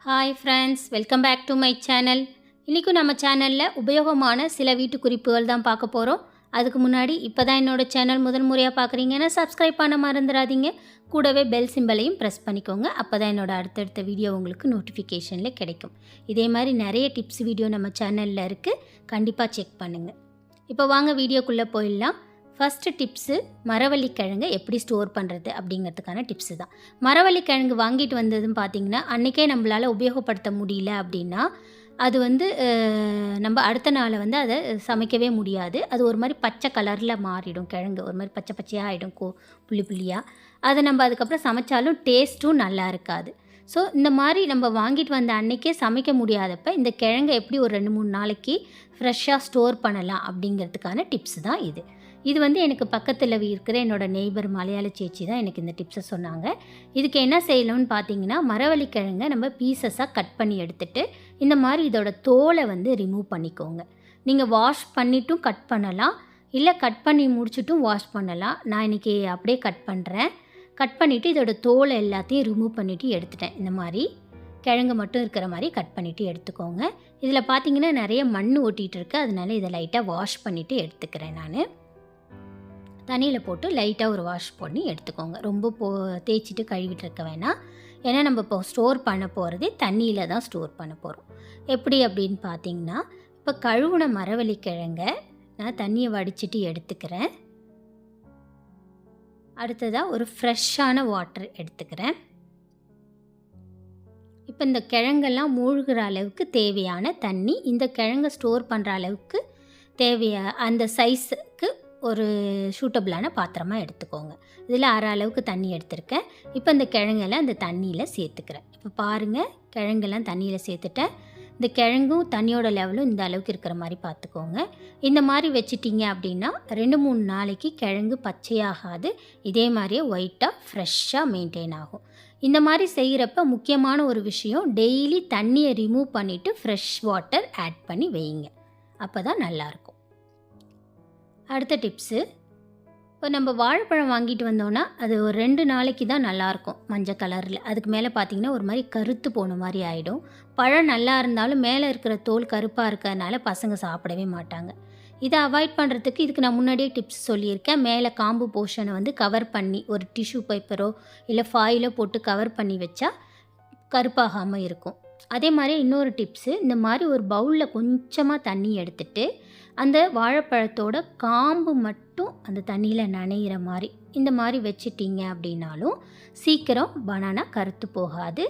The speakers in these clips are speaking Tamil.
Hi friends, welcome back to my channel. இன்றைக்கும் நம்ம சேனலில் உபயோகமான சில வீட்டு குறிப்புகள் தான் பார்க்க போகிறோம். அதுக்கு முன்னாடி இப்போ தான் என்னோடய சேனல் முதல் முறையாக பார்க்குறீங்கன்னா சப்ஸ்கிரைப் பண்ண மறந்துடாதீங்க. கூடவே பெல் சிம்பலையும் ப்ரெஸ் பண்ணிக்கோங்க. அப்போ தான் என்னோடய அடுத்தடுத்த வீடியோ உங்களுக்கு நோட்டிஃபிகேஷனில் கிடைக்கும். இதே மாதிரி நிறைய டிப்ஸ் வீடியோ நம்ம சேனலில் இருக்குது, கண்டிப்பாக செக் பண்ணுங்கள். இப்போ வாங்க வீடியோக்குள்ளே போயிடலாம். ஃபஸ்ட்டு டிப்ஸு, மரவள்ளிக்கிழங்கை எப்படி ஸ்டோர் பண்ணுறது அப்படிங்கிறதுக்கான டிப்ஸு தான். மரவள்ளிக்கிழங்கு வாங்கிட்டு வந்ததுன்னு பார்த்திங்கன்னா அன்றைக்கே நம்மளால் உபயோகப்படுத்த முடியல அப்படின்னா அது நம்ம அடுத்த நாளை அதை சமைக்கவே முடியாது. அது ஒரு மாதிரி பச்சை கலரில் மாறிடும். கிழங்கு ஒரு மாதிரி பச்சை பச்சையாக ஆகிடும், புள்ளி புள்ளியாக. அதை நம்ம அதுக்கப்புறம் சமைச்சாலும் டேஸ்ட்டும் நல்லா இருக்காது. ஸோ இந்த மாதிரி நம்ம வாங்கிட்டு வந்த அன்றைக்கே சமைக்க முடியாதப்ப இந்த கிழங்கை எப்படி ஒரு 2-3 நாளைக்கு ஃப்ரெஷ்ஷாக ஸ்டோர் பண்ணலாம் அப்படிங்கிறதுக்கான டிப்ஸ் தான் இது. எனக்கு பக்கத்தில் இருக்கிற என்னோடய நெய்பர் மலையாள சேச்சி தான் எனக்கு இந்த டிப்ஸை சொன்னாங்க. இதுக்கு என்ன செய்யணும்னு பார்த்தீங்கன்னா, மரவள்ளிக்கிழங்கை நம்ம பீசஸாக கட் பண்ணி எடுத்துகிட்டு இந்த மாதிரி இதோட தோலை ரிமூவ் பண்ணிக்கோங்க. நீங்கள் வாஷ் பண்ணிட்டும் கட் பண்ணலாம், இல்லை கட் பண்ணி முடிச்சுட்டும் வாஷ் பண்ணலாம். நான் இன்றைக்கி அப்படியே கட் பண்ணுறேன். கட் பண்ணிவிட்டு இதோட தோலை எல்லாத்தையும் ரிமூவ் பண்ணிவிட்டு எடுத்துட்டேன். இந்த மாதிரி கிழங்கு மட்டும் இருக்கிற மாதிரி கட் பண்ணிவிட்டு எடுத்துக்கோங்க. இதில் பார்த்தீங்கன்னா நிறைய மண் ஒட்டிகிட்டு இருக்குது, அதனால இதை லைட்டாக வாஷ் பண்ணிவிட்டு எடுத்துக்கிறேன். நான் தண்ணியில் போட்டு லைட்டாக ஒரு வாஷ் பண்ணி எடுத்துக்கோங்க. ரொம்ப தேய்ச்சிட்டு கழுவிட்டு இருக்க வேணாம். ஏன்னா நம்ம இப்போ ஸ்டோர் பண்ண போகிறதே தண்ணியில் தான் ஸ்டோர் பண்ண போகிறோம். எப்படி அப்படின்னு பார்த்தீங்கன்னா, இப்போ கழுவுன மரவள்ளிக்கிழங்கை நான் தண்ணியை வடிச்சிட்டு எடுத்துக்கிறேன். அடுத்ததாக ஒரு ஃப்ரெஷ்ஷான வாட்டர் எடுத்துக்கிறேன். இப்போ இந்த கிழங்கெல்லாம் மூழ்கிற அளவுக்கு தேவையான தண்ணி, இந்த கிழங்கை ஸ்டோர் பண்ணுற அளவுக்கு அந்த சைஸுக்கு ஒரு சூட்டபிளான பாத்திரமாக எடுத்துக்கோங்க. இதில் அரை அளவுக்கு தண்ணி எடுத்திருக்கேன். இப்போ இந்த கிழங்கெல்லாம் அந்த தண்ணியில் சேர்த்துக்கிறேன். இப்போ பாருங்கள், கிழங்கெல்லாம் தண்ணியில் சேர்த்துட்டேன். இந்த கிழங்கும் தண்ணியோட லெவலும் இந்த அளவுக்கு இருக்கிற மாதிரி பார்த்துக்கோங்க. இந்த மாதிரி வச்சிட்டிங்க அப்படின்னா 2-3 நாளைக்கு கிழங்கு பச்சையாகாது. இதே மாதிரியே ஒயிட்டாக ஃப்ரெஷ்ஷாக மெயின்டைன் ஆகும். இந்த மாதிரி செய்கிறப்ப முக்கியமான ஒரு விஷயம், டெய்லி தண்ணியை ரிமூவ் பண்ணிவிட்டு ஃப்ரெஷ் வாட்டர் ஆட் பண்ணி வைங்க. அப்போ தான் நல்லாயிருக்கும். அடுத்த டிப்ஸு, இப்போ நம்ம வாழைப்பழம் வாங்கிட்டு வந்தோன்னா அது ஒரு 2 நாளைக்கு தான் நல்லாயிருக்கும் மஞ்சள் கலரில். அதுக்கு மேலே பார்த்திங்கன்னா ஒரு மாதிரி கருத்து போன மாதிரி ஆகிடும். பழம் நல்லா இருந்தாலும் மேலே இருக்கிற தோல் கருப்பாக இருக்கிறதுனால பசங்க சாப்பிடவே மாட்டாங்க. இதை அவாய்ட் பண்ணுறதுக்கு இதுக்கு நான் முன்னாடியே டிப்ஸ் சொல்லியிருக்கேன். மேலே காம்பு போர்ஷனை கவர் பண்ணி ஒரு டிஷ்யூ பேப்பரோ இல்லை ஃபாயிலோ போட்டு கவர் பண்ணி வச்சா கருப்பாகாமல் இருக்கும். அதே மாதிரி இன்னொரு டிப்ஸு, இந்த மாதிரி ஒரு பவுலில் கொஞ்சமாக தண்ணி எடுத்துகிட்டு அந்த வாழைப்பழத்தோட காம்பு மட்டும் அந்த தண்ணியில் நனைகிற மாதிரி இந்த மாதிரி வச்சிட்டிங்க அப்படின்னாலும் சீக்கிரம் பனானா கருத்து போகாது.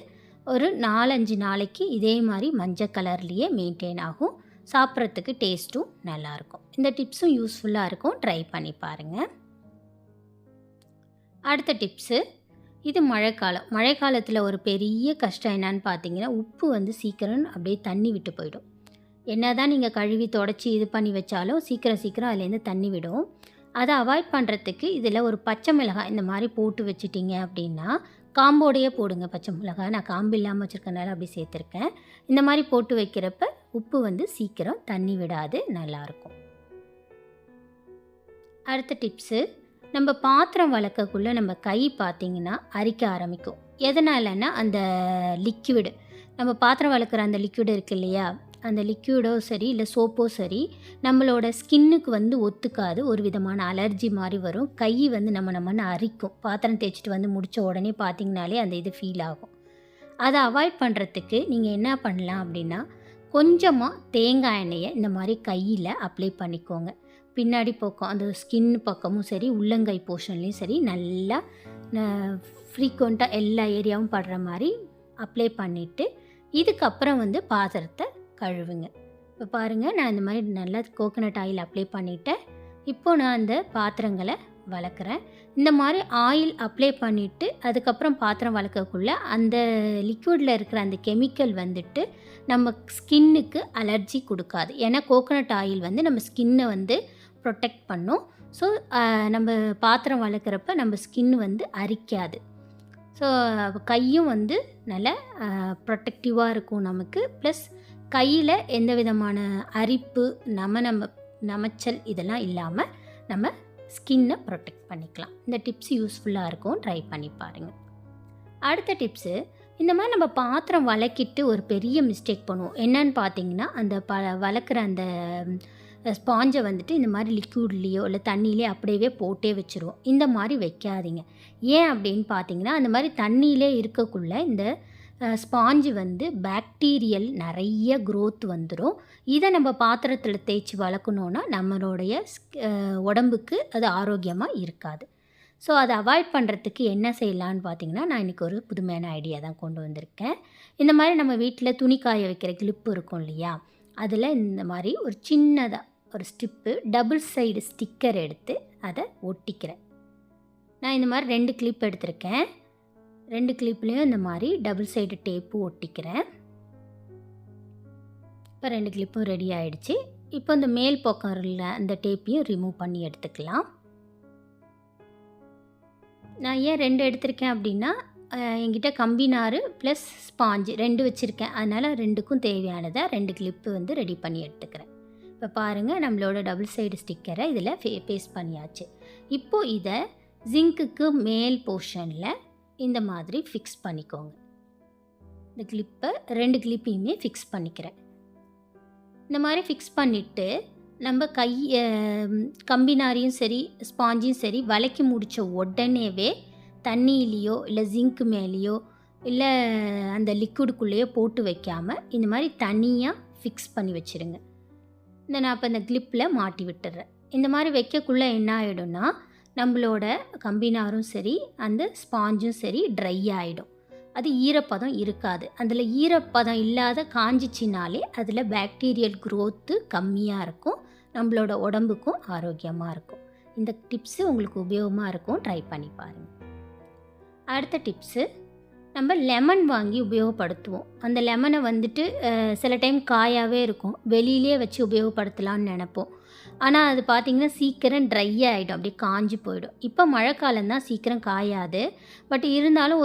ஒரு 4-5 நாளைக்கு இதே மாதிரி மஞ்சள் கலர்லேயே மெயின்டைன் ஆகும். சாப்பிட்றதுக்கு டேஸ்ட்டும் நல்லாயிருக்கும். இந்த டிப்ஸும் யூஸ்ஃபுல்லாக இருக்கும், ட்ரை பண்ணி பாருங்கள். அடுத்த டிப்ஸு, இது மழைக்காலத்தில் ஒரு பெரிய கஷ்டம் என்னன்னு பார்த்தீங்கன்னா, உப்பு சீக்கிரம் அப்படியே தண்ணி விட்டு போயிடும். என்ன தான் நீங்கள் கழுவி தொடச்சி இது பண்ணி வச்சாலும் சீக்கிரம் அதுலேருந்து தண்ணி விடும். அதை அவாய்ட் பண்ணுறதுக்கு இதில் ஒரு பச்சை மிளகாய் இந்த மாதிரி போட்டு வச்சிட்டிங்க அப்படின்னா, காம்போடையே போடுங்க பச்சை மிளகாய். நான் காம்பு இல்லாமல் வச்சுருக்கனால அப்படி சேர்த்துருக்கேன். இந்த மாதிரி போட்டு வைக்கிறப்ப உப்பு சீக்கிரம் தண்ணி விடாது, நல்லாயிருக்கும். அடுத்த டிப்ஸு, நம்ம பாத்திரம் வளர்க்கக்குள்ளே நம்ம கை பார்த்திங்கன்னா அரிக்க ஆரம்பிக்கும். எதனாலன்னா அந்த லிக்விடு, நம்ம பாத்திரம் வளர்க்குற அந்த லிக்விடு இருக்குது இல்லையா, அந்த லிக்விடோ சரி இல்லை சோப்போ சரி நம்மளோட ஸ்கின்னுக்கு ஒத்துக்காது. ஒரு விதமான அலர்ஜி மாதிரி வரும். கை நம்மன்னு அரிக்கும். பாத்திரம் தேய்ச்சிட்டு முடித்த உடனே பார்த்திங்கனாலே அந்த இது ஃபீல் ஆகும். அதை அவாய்ட் பண்ணுறதுக்கு நீங்கள் என்ன பண்ணலாம் அப்படின்னா, கொஞ்சமாக தேங்காய் எண்ணெயை இந்த மாதிரி கையில் அப்ளை பண்ணிக்கோங்க. பின்னாடி பக்கம் அந்த ஸ்கின் பக்கமும் சரி உள்ளங்கை போர்ஷன்லேயும் சரி நல்லா ஃப்ரீக்வெண்ட்டாக எல்லா ஏரியாவும் படுற மாதிரி அப்ளை பண்ணிவிட்டு இதுக்கப்புறம் பாத்திரத்தை கழுவுங்க. இப்போ பாருங்கள், நான் இந்த மாதிரி நல்லா கோகனட் ஆயில் அப்ளை பண்ணிவிட்டேன். இப்போது நான் அந்த பாத்திரங்களை வளர்க்குறேன். இந்த மாதிரி ஆயில் அப்ளை பண்ணிவிட்டு அதுக்கப்புறம் பாத்திரம் வளர்க்கக்குள்ளே அந்த லிக்விடில் இருக்கிற அந்த கெமிக்கல் நம்ம ஸ்கின்னுக்கு அலர்ஜி கொடுக்காது. ஏன்னா கோகனட் ஆயில் நம்ம ஸ்கின்னை ப்ரொடெக்ட் பண்ணும். ஸோ நம்ம பாத்திரம் வளர்க்குறப்ப நம்ம ஸ்கின் அரிக்காது. ஸோ கையும் நல்ல ப்ரொடெக்டிவாக இருக்கும் நமக்கு. ப்ளஸ் கையில் எந்த விதமான அரிப்பு நமைச்சல் இதெல்லாம் இல்லாமல் நம்ம ஸ்கின்னை ப்ரொடெக்ட் பண்ணிக்கலாம். இந்த டிப்ஸ் யூஸ்ஃபுல்லாக இருக்கும், ட்ரை பண்ணி பாருங்கள். அடுத்த டிப்ஸு, இந்த மாதிரி நம்ம பாத்திரம் வளக்கிட்டு ஒரு பெரிய மிஸ்டேக் பண்ணுவோம். என்னன்னு பார்த்தீங்கன்னா, அந்த வளர்க்குற அந்த ஸ்பாஞ்சை வந்துட்டு இந்த மாதிரி லிக்யூட்லேயோ இல்லை தண்ணியிலே அப்படியே போட்டே வச்சுருவோம். இந்த மாதிரி வைக்காதீங்க. ஏன் அப்படின்னு பார்த்தீங்கன்னா, அந்த மாதிரி தண்ணியிலே இருக்கக்குள்ள இந்த ஸ்பாஞ்சு வந்து பாக்டீரியல் நிறைய க்ரோத் வந்துடும். இதை நம்ம பாத்திரத்தில் தேய்ச்சி வளர்க்கணுன்னா நம்மளுடைய உடம்புக்கு அது ஆரோக்கியமாக இருக்காது. ஸோ அதை அவாய்ட் பண்ணுறதுக்கு என்ன செய்யலான்னு பார்த்தீங்கன்னா, நான் இன்றைக்கி ஒரு புதுமையான ஐடியா தான் கொண்டு வந்திருக்கேன். இந்த மாதிரி நம்ம வீட்டில் துணி காய வைக்கிற கிளிப்பு இருக்கும் இல்லையா, அதில் இந்த மாதிரி ஒரு சின்னதாக ஒரு ஸ்டிப்பு டபுள் சைடு ஸ்டிக்கர் எடுத்து அதை ஒட்டிக்கிறேன். நான் இந்த மாதிரி 2 கிளிப் எடுத்திருக்கேன். 2 கிளிப்லேயும் இந்த மாதிரி டபுள் சைடு டேப்பு ஒட்டிக்கிறேன். இப்போ 2 கிளிப்பும் ரெடி ஆகிடுச்சு. இப்போ இந்த மேல் பக்கம் உள்ள அந்த டேப்பையும் ரிமூவ் பண்ணி எடுத்துக்கலாம். நான் ஏன் 2 எடுத்திருக்கேன் அப்படின்னா, என்கிட்ட கம்பி நார் ப்ளஸ் ஸ்பாஞ்சு 2 வச்சுருக்கேன். அதனால் 2க்கும் தேவையானதை 2 கிளிப்பு வந்து ரெடி பண்ணி எடுத்துக்கிறேன். இப்போ பாருங்கள், நம்மளோட டபுள் சைடு ஸ்டிக்கரை இதில் பேஸ்ட் பண்ணியாச்சு. இப்போது இதை ஜிங்க்குக்கு மேல் போர்ஷனில் இந்த மாதிரி ஃபிக்ஸ் பண்ணிக்கோங்க. இந்த கிளிப்பை 2 கிளிப்பையுமே ஃபிக்ஸ் பண்ணிக்கிறேன். இந்த மாதிரி ஃபிக்ஸ் பண்ணிவிட்டு நம்ம கம்பினாரியும் சரி ஸ்பாஞ்சும் சரி வளைக்கி முடித்த உடனேவே தண்ணியிலையோ இல்லை ஜிங்க்கு மேலேயோ இல்லை அந்த லிக்விடுக்குள்ளேயோ போட்டு வைக்காமல் இந்த மாதிரி தனியாக ஃபிக்ஸ் பண்ணி வச்சுருங்க. நான் இப்போ இந்த கிளிப்பில் மாட்டி விட்டுறேன். இந்த மாதிரி வைக்கக்குள்ளே என்ன ஆகிடும்னா, நம்மளோட கம்பினாரும் சரி அந்த ஸ்பாஞ்சும் சரி ட்ரை ஆகிடும். அது ஈரப்பதம் இருக்காது. அதில் ஈரப்பதம் இல்லாத காஞ்சிச்சினாலே அதில் பாக்டீரியல் க்ரோத்து கம்மியாக இருக்கும். நம்மளோட உடம்புக்கும் ஆரோக்கியமாக இருக்கும். இந்த டிப்ஸு உங்களுக்கு உபயோகமாக இருக்கும். ட்ரை பண்ணி பாருங்கள். அடுத்த டிப்ஸு, நம்ம லெமன் வாங்கி உபயோகப்படுத்துவோம். அந்த லெமனை வந்துட்டு சில டைம் காயாகவே இருக்கும், வெளியிலே வச்சு உபயோகப்படுத்தலான்னு நினைப்போம். ஆனால் அது பார்த்திங்கன்னா சீக்கிரம் ட்ரை ஆகிடும், அப்படியே காஞ்சி போயிடும். இப்போ மழைக்காலம் தான், சீக்கிரம் காயாது. பட் இருந்தாலும்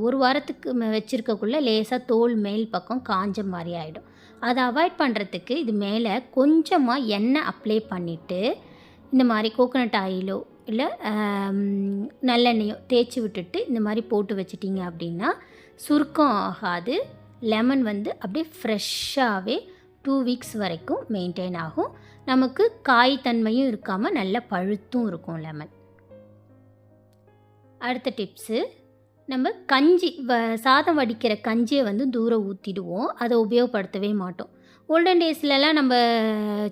ஒரு வாரத்துக்கு வச்சுருக்கக்குள்ளே லேசாக தோல் மேல் பக்கம் காஞ்ச மாதிரி ஆகிடும். அதை அவாய்ட் பண்ணுறதுக்கு இது மேலே கொஞ்சமாக எண்ணெய் அப்ளை பண்ணிவிட்டு இந்த மாதிரி கோகோனட் ஆயிலோ இல்லை நல்லெண்ணெயோ தேய்ச்சி விட்டுட்டு இந்த மாதிரி போட்டு வச்சிட்டிங்க அப்படின்னா சுருக்கம் ஆகாது. லெமன் வந்து அப்படியே ஃப்ரெஷ்ஷாகவே 2 வீக்ஸ் வரைக்கும் மெயின்டைன் ஆகும். நமக்கு காய் தன்மையும் இருக்காமல் நல்ல பழுத்தும் இருக்கும் லெமன். அடுத்த டிப்ஸு, நம்ம கஞ்சி சாதம் வடிக்கிற கஞ்சியை வந்து தூரம் ஊற்றிடுவோம். அதை உபயோகப்படுத்தவே மாட்டோம். ஓல்டன் டேஸ்லலாம் நம்ம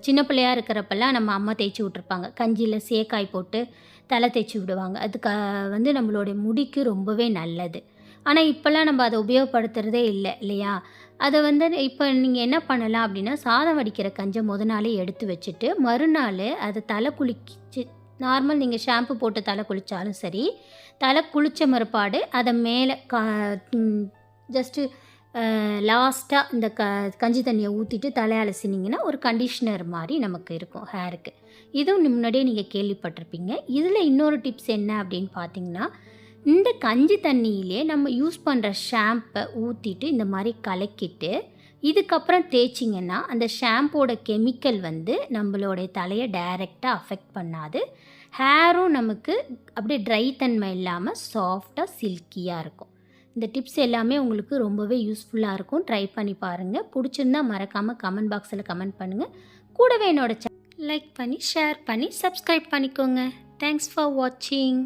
சின்ன பிள்ளையாக இருக்கிறப்பெல்லாம் நம்ம அம்மா தேய்ச்சி விட்ருப்பாங்க. கஞ்சியில் சேக்காய் போட்டு தலை தேய்ச்சி விடுவாங்க. அது வந்து நம்மளுடைய முடிக்கு ரொம்பவே நல்லது. ஆனால் இப்போல்லாம் நம்ம அதை உபயோகப்படுத்துகிறதே இல்லை இல்லையா. அதை வந்து இப்போ நீங்கள் என்ன பண்ணலாம் அப்படின்னா, சாதம் வடிக்கிற கஞ்சை நாளே எடுத்து வச்சுட்டு மறுநாள் அதை தலை குளிச்சு, நார்மல் நீங்கள் ஷாம்பு போட்டு தலை குளித்தாலும் சரி, தலை குளித்த மறுபாடு அதை மேலே ஜஸ்ட்டு லாஸ்ட்டாக இந்த கஞ்சி தண்ணியை ஊற்றிட்டு தலையால் அலசினிங்கன்னா ஒரு கண்டிஷ்னர் மாதிரி நமக்கு இருக்கும் ஹேருக்கு. இதுவும் முன்னாடியே நீங்கள் கேள்விப்பட்டிருப்பீங்க. இதில் இன்னொரு டிப்ஸ் என்ன அப்படின்னு பார்த்தீங்கன்னா, இந்த கஞ்சி தண்ணியிலே நம்ம யூஸ் பண்ணுற ஷாம்பை ஊற்றிட்டு இந்த மாதிரி கலக்கிட்டு இதுக்கப்புறம் தேய்ச்சிங்கன்னா அந்த ஷாம்போட கெமிக்கல் வந்து நம்மளோடைய தலையை டைரெக்டாக அஃபெக்ட் பண்ணாது. ஹேரும் நமக்கு அப்படியே ட்ரை தன்மை இல்லாமல் சாஃப்டாக சில்கியாக இருக்கும். இந்த டிப்ஸ் எல்லாமே உங்களுக்கு ரொம்பவே யூஸ்ஃபுல்லாக இருக்கும். ட்ரை பண்ணி பாருங்கள். பிடிச்சிருந்தால் மறக்காமல் கமெண்ட் பாக்ஸில் கமெண்ட் பண்ணுங்கள். கூடவே என்னோட லைக் பண்ணி ஷேர் பண்ணி சப்ஸ்கிரைப் பண்ணிக்கோங்க. தேங்க்ஸ் ஃபார் வாட்சிங்.